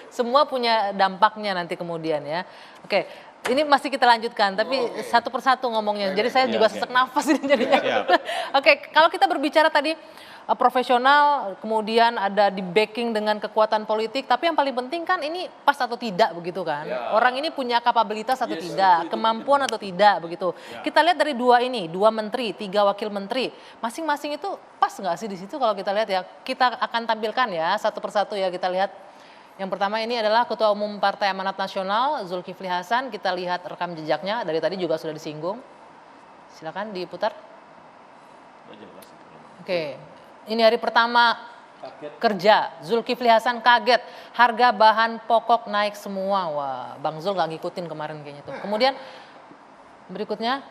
semua punya dampaknya nanti kemudian ya. Oke, ini masih kita lanjutkan, tapi satu persatu ngomongnya. Jadi saya juga sesak nafas ini jadinya. Oke, kalau kita berbicara tadi profesional, kemudian ada di backing dengan kekuatan politik, tapi yang paling penting kan ini pas atau tidak begitu kan. Orang ini punya kapabilitas atau tidak, kemampuan atau tidak begitu. Kita lihat dari dua ini, 2 menteri, 3 wakil menteri, masing-masing itu pas nggak sih di situ kalau kita lihat ya. Kita akan tampilkan ya satu persatu ya, kita lihat. Yang pertama ini adalah Ketua Umum Partai Amanat Nasional Zulkifli Hasan, kita lihat rekam jejaknya, dari tadi juga sudah disinggung. Silakan diputar. Oke. Ini hari pertama kerja, Zulkifli Hasan kaget, harga bahan pokok naik semua. Wah, Bang Zul gak ngikutin kemarin kayaknya tuh. Kemudian berikutnya,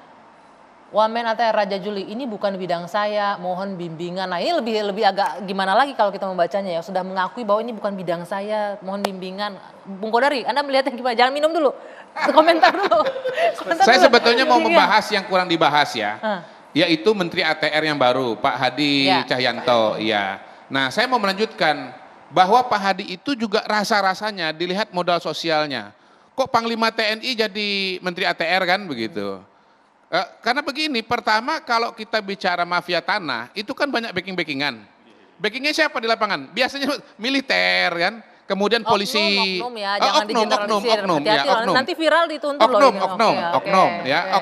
Wamen ATR Raja Juli, ini bukan bidang saya, mohon bimbingan. Nah ini lebih agak gimana lagi kalau kita membacanya ya, sudah mengakui bahwa ini bukan bidang saya, mohon bimbingan. Bung Kodari, Anda melihatnya gimana? Jangan minum dulu, komentar dulu. Saya sebetulnya mau membahas yang kurang dibahas ya. Yaitu Menteri ATR yang baru, Pak Hadi Cahyanto. Ya. Nah, saya mau melanjutkan bahwa Pak Hadi itu juga rasa-rasanya dilihat modal sosialnya. Kok Panglima TNI jadi Menteri ATR kan begitu? Karena begini, pertama kalau kita bicara mafia tanah, itu kan banyak backing-backingan. Backingnya siapa di lapangan? Biasanya militer kan? Kemudian polisi, oknum ya, jangan digeneralisir. oknum. Nanti viral dituntut loh.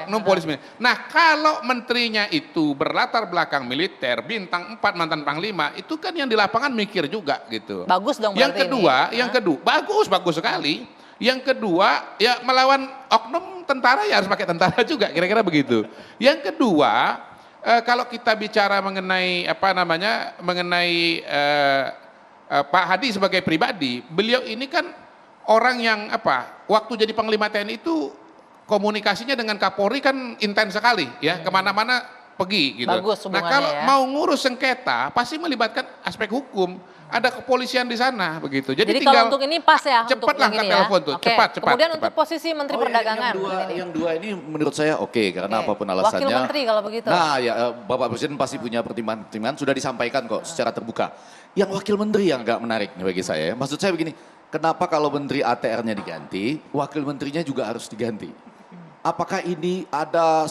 Oknum polisi. Nah kalau menterinya itu berlatar belakang militer, bintang 4 mantan panglima, itu kan yang di lapangan mikir juga gitu. Bagus dong. Yang kedua, bagus sekali. Yang kedua, ya melawan oknum tentara ya harus pakai tentara juga, kira-kira begitu. Yang kedua, kalau kita bicara mengenai Pak Hadi sebagai pribadi, beliau ini kan orang yang waktu jadi Panglima TNI itu komunikasinya dengan Kapolri kan intens sekali ya, kemana-mana pergi gitu. Bagus Nah kalau ya. mau ngurus sengketa pasti melibatkan aspek hukum, ada kepolisian di sana begitu. Jadi tinggal, kalau untuk ini pas ya, cepatlah angkat telepon tuh, cepat. Kemudian untuk posisi Menteri Perdagangan. Yang dua ini menurut saya oke, karena apapun alasannya. Wakil Menteri kalau begitu. Nah ya Bapak Presiden pasti punya pertimbangan, sudah disampaikan kok secara terbuka. Yang wakil menteri yang agak menarik bagi saya. Maksud saya begini, kenapa kalau menteri ATR-nya diganti, wakil menterinya juga harus diganti? Apakah ini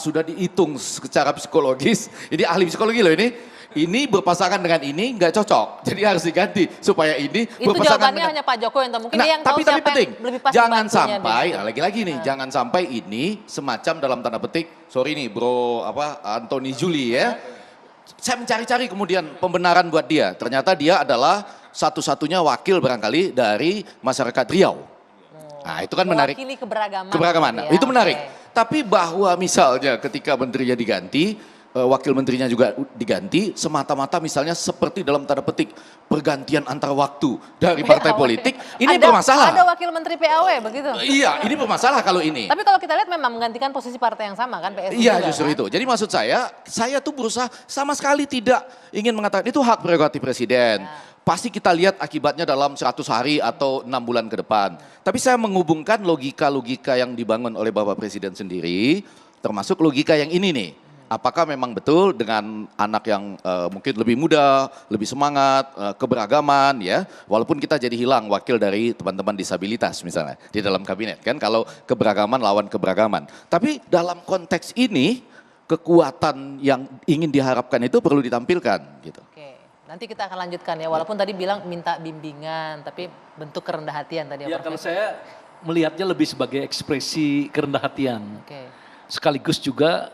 sudah dihitung secara psikologis? Ini ahli psikologi loh ini. Ini berpasangan dengan ini nggak cocok, jadi harus diganti supaya ini itu berpasangan jawabannya hanya Pak Jokowi yang tahu. Mungkin nah, dia yang tahu siapa penting. Yang lebih pas Jangan sampai, lagi-lagi nih, jangan sampai ini semacam dalam tanda petik, sorry nih bro, Anthony Juli ya. Saya mencari-cari kemudian pembenaran buat dia. Ternyata dia adalah satu-satunya wakil barangkali dari masyarakat Riau. Nah itu kan menarik. Mewakili keberagaman. Ya. Itu menarik. Tapi bahwa misalnya ketika menterinya diganti, wakil menterinya juga diganti, semata-mata misalnya seperti dalam tanda petik pergantian antar waktu dari partai politik, ini bermasalah. Ada wakil menteri PAW begitu? Iya, ini bermasalah kalau ini. Tapi kalau kita lihat memang menggantikan posisi partai yang sama kan, PSI. Iya justru itu. Jadi maksud saya tuh berusaha sama sekali tidak ingin mengatakan itu hak prerogatif presiden. Pasti kita lihat akibatnya dalam 100 hari atau 6 bulan ke depan. Tapi saya menghubungkan logika-logika yang dibangun oleh Bapak Presiden sendiri, termasuk logika yang ini nih. Apakah memang betul dengan anak yang mungkin lebih muda, lebih semangat, keberagaman ya. Walaupun kita jadi hilang wakil dari teman-teman disabilitas misalnya di dalam kabinet kan. Kalau keberagaman lawan keberagaman. Tapi dalam konteks ini kekuatan yang ingin diharapkan itu perlu ditampilkan gitu. Oke, nanti kita akan lanjutkan ya. Walaupun tadi bilang minta bimbingan, tapi bentuk kerendah hatian tadi ya. Kalau saya melihatnya lebih sebagai ekspresi kerendah hatian. Sekaligus juga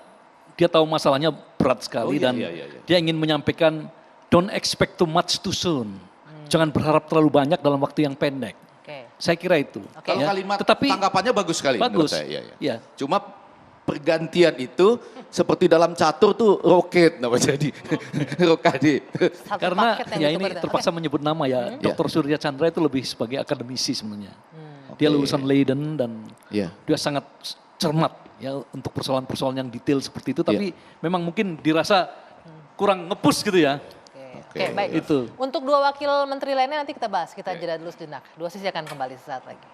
dia tahu masalahnya berat sekali dan dia ingin menyampaikan don't expect too much too soon. Jangan berharap terlalu banyak dalam waktu yang pendek. Saya kira itu. Kalau kalimat tanggapannya bagus sekali. Bagus. Iya. Cuma pergantian itu seperti dalam catur tuh roket jadi rokade. Karena ya ini terpaksa menyebut nama ya. Dr. Surya Chandra itu lebih sebagai akademisi sebenarnya. Dia lulusan Leiden dan dia sangat cermat ya untuk persoalan-persoalan yang detail seperti itu, tapi memang mungkin dirasa kurang nge-push gitu ya. Oke, baik. Itu. Untuk 2 wakil menteri lainnya nanti kita bahas, kita jeda dulu sejenak. 2 sisi akan kembali sesaat lagi.